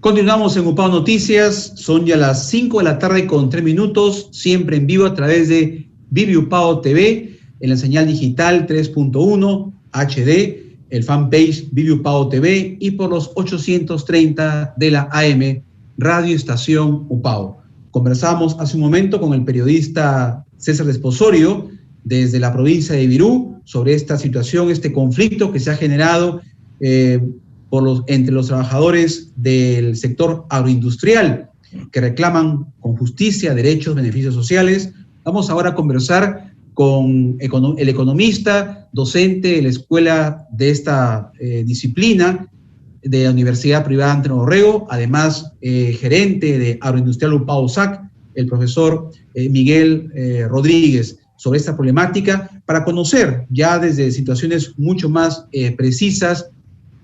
Continuamos en UPAO Noticias, son ya las 5 de la tarde con 3 minutos, siempre en vivo a través de Vivi UPAO TV, en la señal digital 3.1 HD, el fanpage Vivi UPAO TV y por los 830 de la AM, Radio Estación UPAO. Conversamos hace un momento con el periodista César Desposorio desde la provincia de Virú sobre esta situación, este conflicto que se ha generado entre los trabajadores del sector agroindustrial que reclaman con justicia derechos, beneficios sociales. Vamos ahora a conversar con el economista, docente de la escuela de esta disciplina de la Universidad Privada Antero Borrego, además gerente de Agroindustrial UPAO SAC, el profesor Miguel Rodríguez, sobre esta problemática, para conocer ya desde situaciones mucho más precisas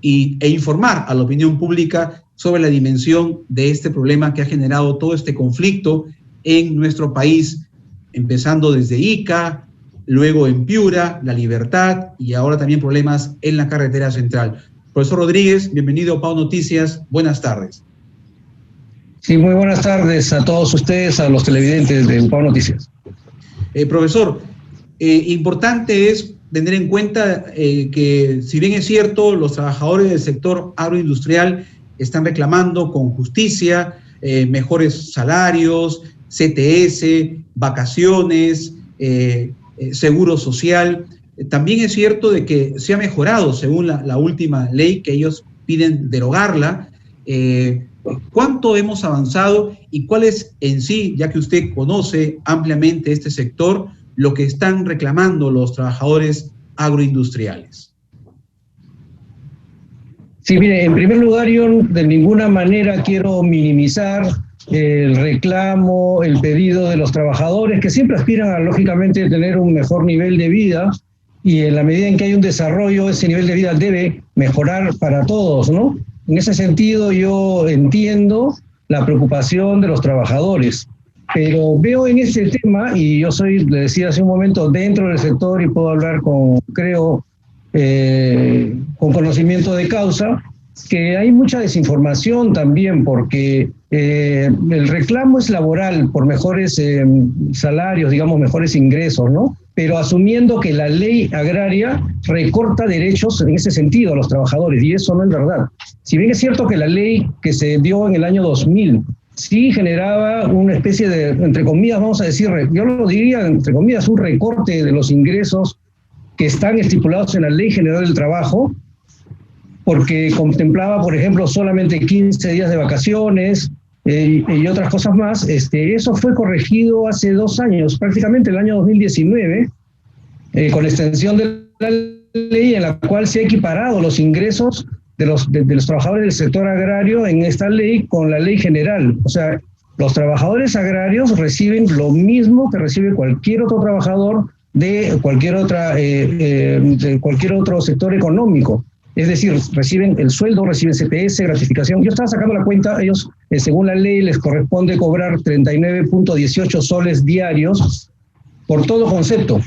e informar a la opinión pública sobre la dimensión de este problema que ha generado todo este conflicto en nuestro país, empezando desde Ica, luego en Piura, La Libertad y ahora también problemas en la carretera central. Profesor Rodríguez, bienvenido a UPAO Noticias, buenas tardes. Sí, muy buenas tardes a todos ustedes, a los televidentes de UPAO Noticias. Profesor, importante es tener en cuenta que, si bien es cierto, los trabajadores del sector agroindustrial están reclamando con justicia mejores salarios, CTS, vacaciones, seguro social, también es cierto de que se ha mejorado según la última ley que ellos piden derogarla. ¿Cuánto hemos avanzado y cuál es en sí, ya que usted conoce ampliamente este sector, lo que están reclamando los trabajadores agroindustriales? Sí, mire, en primer lugar, yo de ninguna manera quiero minimizar el reclamo, el pedido de los trabajadores, que siempre aspiran lógicamente, a tener un mejor nivel de vida, y en la medida en que hay un desarrollo, ese nivel de vida debe mejorar para todos, ¿no? En ese sentido, yo entiendo la preocupación de los trabajadores. Pero veo en este tema, y yo soy, le decía hace un momento, dentro del sector y puedo hablar con conocimiento de causa, que hay mucha desinformación también, porque el reclamo es laboral por mejores salarios, digamos, mejores ingresos, ¿no? Pero asumiendo que la ley agraria recorta derechos en ese sentido a los trabajadores, y eso no es verdad. Si bien es cierto que la ley que se dio en el año 2000 sí generaba una especie de, entre comillas, vamos a decir, yo lo diría, entre comillas, un recorte de los ingresos que están estipulados en la Ley General del Trabajo, porque contemplaba, por ejemplo, solamente 15 días de vacaciones y otras cosas más. Eso fue corregido hace 2 años, prácticamente el año 2019, con la extensión de la ley en la cual se ha equiparado los ingresos de los trabajadores del sector agrario en esta ley con la ley general. O sea, los trabajadores agrarios reciben lo mismo que recibe cualquier otro trabajador de cualquier otro sector económico. Es decir, reciben el sueldo, reciben CTS, gratificación. Yo estaba sacando la cuenta, ellos, según la ley, les corresponde cobrar 39.18 soles diarios por todo concepto.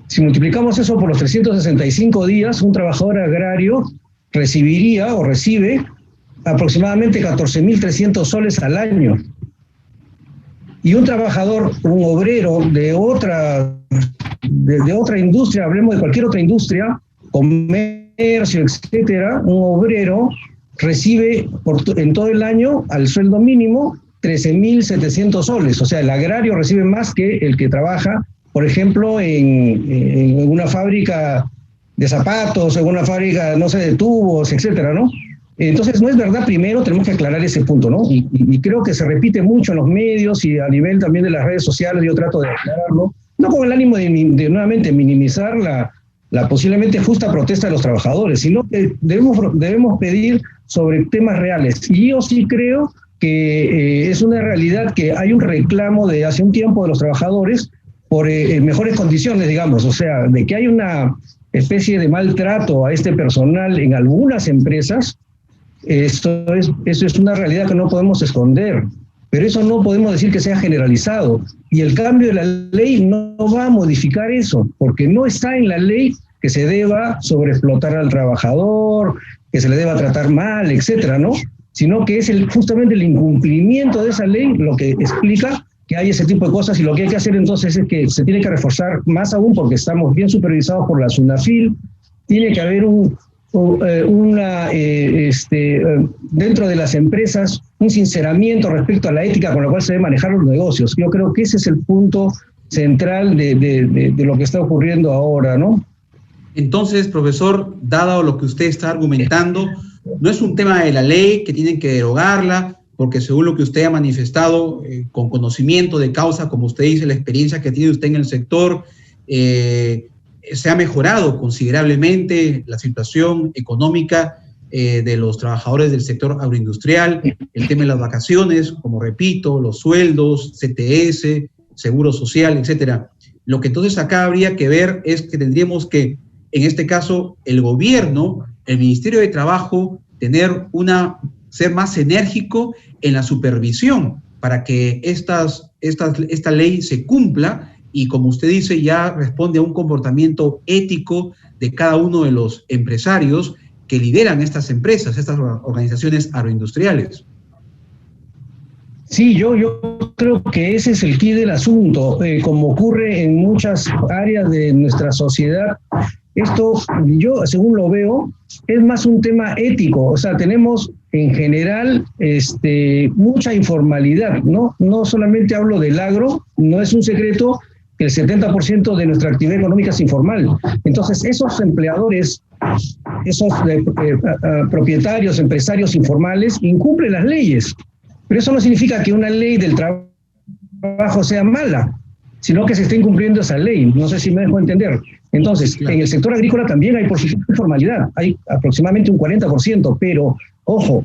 Si multiplicamos eso por los 365 días, un trabajador agrario recibiría o recibe aproximadamente 14.300 soles al año. Y un trabajador, un obrero de otra industria, hablemos de cualquier otra industria, comercio, etcétera, un obrero recibe en todo el año al sueldo mínimo 13.700 soles. O sea, el agrario recibe más que el que trabaja, por ejemplo, en una fábrica de zapatos, en una fábrica, no sé, de tubos, etcétera, ¿no? Entonces, no es verdad, primero tenemos que aclarar ese punto, ¿no? Y creo que se repite mucho en los medios y a nivel también de las redes sociales, yo trato de aclararlo, no con el ánimo de nuevamente minimizar la posiblemente justa protesta de los trabajadores, sino que debemos pedir sobre temas reales. Y yo sí creo que es una realidad que hay un reclamo de hace un tiempo de los trabajadores por mejores condiciones, digamos, o sea, de que hay una especie de maltrato a este personal en algunas empresas. Eso es una realidad que no podemos esconder, pero eso no podemos decir que sea generalizado. Y el cambio de la ley no va a modificar eso, porque no está en la ley que se deba sobreexplotar al trabajador, que se le deba tratar mal, etcétera, ¿no? sino que es justamente el incumplimiento de esa ley lo que explica que hay ese tipo de cosas, y lo que hay que hacer entonces es que se tiene que reforzar más aún, porque estamos bien supervisados por la SUNAFIL, tiene que haber dentro de las empresas un sinceramiento respecto a la ética con la cual se deben manejar los negocios. Yo creo que ese es el punto central de lo que está ocurriendo ahora, ¿no? Entonces, profesor, dado lo que usted está argumentando, no es un tema de la ley que tienen que derogarla, porque según lo que usted ha manifestado, con conocimiento de causa, como usted dice, la experiencia que tiene usted en el sector, se ha mejorado considerablemente la situación económica de los trabajadores del sector agroindustrial, el tema de las vacaciones, como repito, los sueldos, CTS, seguro social, etcétera. Lo que entonces acá habría que ver es que tendríamos que, en este caso, el gobierno, el Ministerio de Trabajo, ser más enérgico en la supervisión para que esta ley se cumpla y, como usted dice, ya responde a un comportamiento ético de cada uno de los empresarios que lideran estas empresas, estas organizaciones agroindustriales. Sí, yo creo que ese es el quid del asunto. Como ocurre en muchas áreas de nuestra sociedad, esto, yo según lo veo, es más un tema ético. O sea, tenemos en general mucha informalidad, ¿no? No solamente hablo del agro, no es un secreto que el 70% de nuestra actividad económica es informal. Entonces, esos empleadores, esos propietarios, empresarios informales, incumplen las leyes. Pero eso no significa que una ley del trabajo sea mala, sino que se está incumpliendo esa ley. No sé si me dejo entender. Entonces, en el sector agrícola también hay posición de informalidad, hay aproximadamente un 40%, pero, ojo,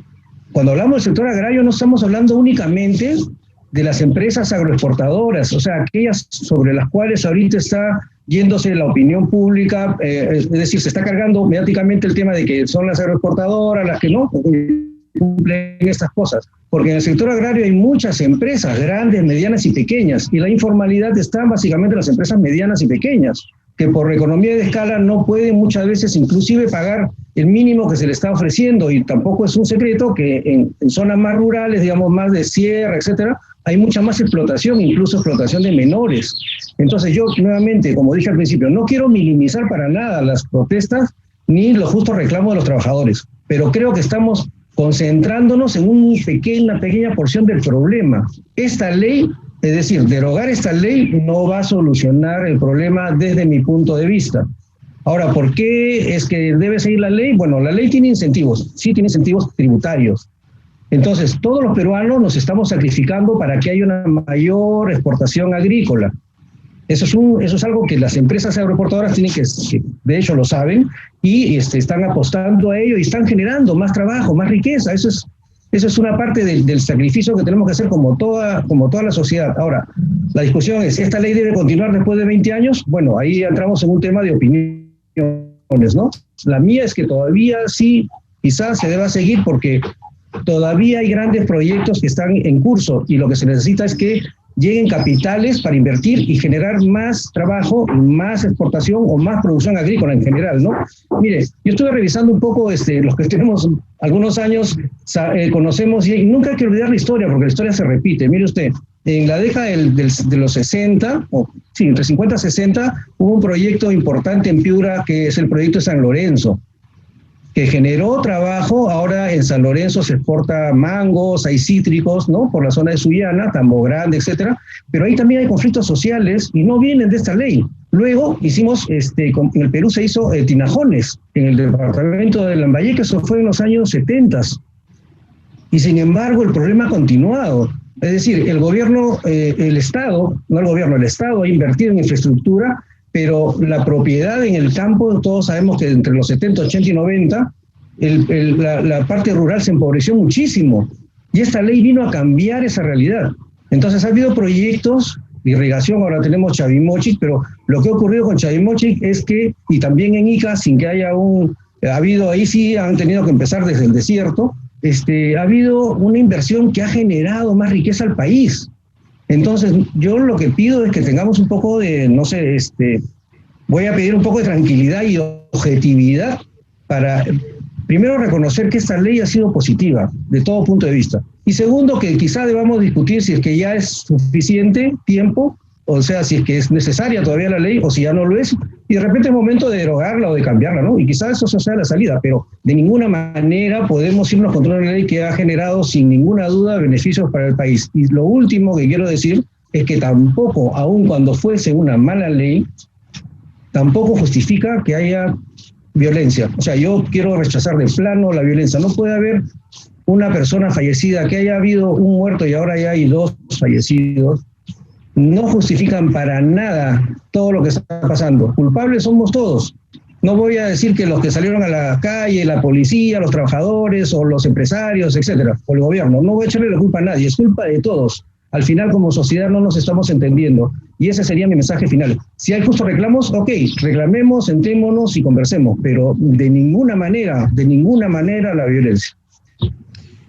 cuando hablamos del sector agrario no estamos hablando únicamente de las empresas agroexportadoras, o sea, aquellas sobre las cuales ahorita está yéndose la opinión pública, es decir, se está cargando mediáticamente el tema de que son las agroexportadoras las que no cumplen estas cosas, porque en el sector agrario hay muchas empresas, grandes, medianas y pequeñas, y la informalidad está básicamente en las empresas medianas y pequeñas, que por economía de escala no pueden muchas veces inclusive pagar el mínimo que se le está ofreciendo, y tampoco es un secreto que en zonas más rurales, digamos más de sierra, etcétera, hay mucha más explotación, incluso explotación de menores. Entonces yo nuevamente, como dije al principio, no quiero minimizar para nada las protestas ni los justos reclamos de los trabajadores, pero creo que estamos concentrándonos en una pequeña porción del problema. Esta ley, es decir, derogar esta ley no va a solucionar el problema desde mi punto de vista. Ahora, ¿por qué es que debe seguir la ley? Bueno, la ley tiene incentivos, sí tiene incentivos tributarios. Entonces, todos los peruanos nos estamos sacrificando para que haya una mayor exportación agrícola. Eso es algo que las empresas agroexportadoras tienen que de hecho lo saben, y están apostando a ello y están generando más trabajo, más riqueza. Eso es una parte del sacrificio que tenemos que hacer como toda la sociedad. Ahora, la discusión es, ¿esta ley debe continuar después de 20 años? Bueno, ahí entramos en un tema de opiniones, ¿no? La mía es que todavía sí, quizás se deba seguir porque todavía hay grandes proyectos que están en curso y lo que se necesita es que lleguen capitales para invertir y generar más trabajo, más exportación o más producción agrícola en general, ¿no? Mire, yo estuve revisando un poco los que tenemos algunos años, conocemos, y nunca hay que olvidar la historia, porque la historia se repite. Mire usted, en la década de los 60, sí, entre 50 y 60, hubo un proyecto importante en Piura, que es el proyecto de San Lorenzo, que generó trabajo. Ahora en San Lorenzo se exporta mangos, hay cítricos, ¿no? Por la zona de Sullana, Tambo Grande, etcétera. Pero ahí también hay conflictos sociales y no vienen de esta ley. Luego hicimos, en el Perú se hizo Tinajones, en el departamento de Lambayeque, eso fue en los años 70. Y sin embargo el problema ha continuado. Es decir, el gobierno, el Estado ha invertido en infraestructura, pero la propiedad en el campo, todos sabemos que entre los 70, 80 y 90, la parte rural se empobreció muchísimo. Y esta ley vino a cambiar esa realidad. Entonces ha habido proyectos de irrigación, ahora tenemos Chavimochic, pero lo que ha ocurrido con Chavimochic es que, y también en Ica, sin que haya ahí sí han tenido que empezar desde el desierto, ha habido una inversión que ha generado más riqueza al país. Entonces, yo lo que pido es que tengamos un poco de, no sé, voy a pedir un poco de tranquilidad y objetividad para primero reconocer que esta ley ha sido positiva de todo punto de vista. Y segundo, que quizá debamos discutir si es que ya es suficiente tiempo, o sea, si es que es necesaria todavía la ley o si ya no lo es, y de repente es momento de derogarla o de cambiarla, ¿no? Y quizás eso sea la salida, pero de ninguna manera podemos irnos contra una ley que ha generado sin ninguna duda beneficios para el país. Y lo último que quiero decir es que tampoco, aun cuando fuese una mala ley, tampoco justifica que haya violencia. O sea, yo quiero rechazar de plano la violencia. No puede haber una persona fallecida, que haya habido un muerto y ahora ya hay 2 fallecidos. No justifican para nada todo lo que está pasando. Culpables somos todos. No voy a decir que los que salieron a la calle, la policía, los trabajadores o los empresarios, etcétera, o el gobierno. No voy a echarle la culpa a nadie, es culpa de todos. Al final, como sociedad, no nos estamos entendiendo. Y ese sería mi mensaje final. Si hay justos reclamos, ok, reclamemos, sentémonos y conversemos, pero de ninguna manera la violencia.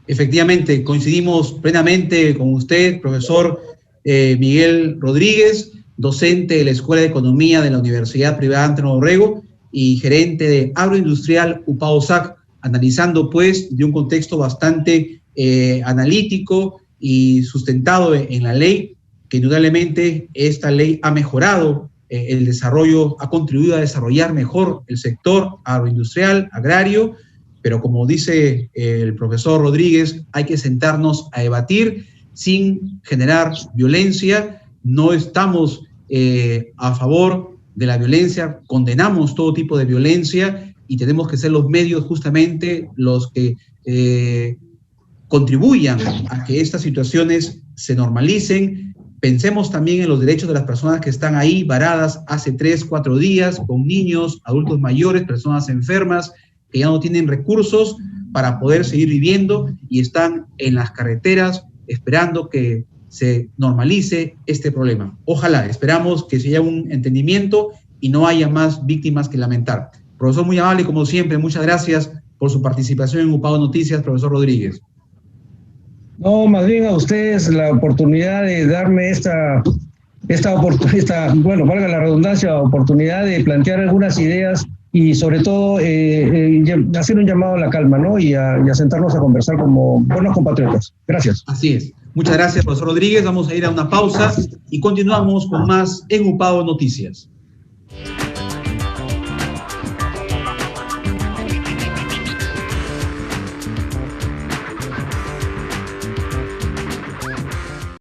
Efectivamente, coincidimos plenamente con usted, profesor Miguel Rodríguez, docente de la Escuela de Economía de la Universidad Privada Antonio Dorrego y gerente de Agroindustrial UPAOSAC, analizando pues de un contexto bastante analítico y sustentado en la ley, que indudablemente esta ley ha mejorado el desarrollo, ha contribuido a desarrollar mejor el sector agroindustrial, agrario, pero como dice el profesor Rodríguez, hay que sentarnos a debatir sin generar violencia. No estamos a favor de la violencia, condenamos todo tipo de violencia y tenemos que ser los medios justamente los que contribuyan a que estas situaciones se normalicen. Pensemos también en los derechos de las personas que están ahí varadas hace 3, 4 días, con niños, adultos mayores, personas enfermas, que ya no tienen recursos para poder seguir viviendo y están en las carreteras esperando que se normalice este problema. Ojalá, esperamos que se haya un entendimiento y no haya más víctimas que lamentar. Profesor, muy amable, como siempre, muchas gracias por su participación en UPAO Noticias, profesor Rodríguez. No, más bien a ustedes la oportunidad de darme esta bueno, valga la redundancia, oportunidad de plantear algunas ideas y sobre todo hacer un llamado a la calma, ¿no? Y a sentarnos a conversar como buenos compatriotas. Gracias. Así es. Muchas gracias, profesor Rodríguez. Vamos a ir a una pausa y continuamos con más en UPAO Noticias.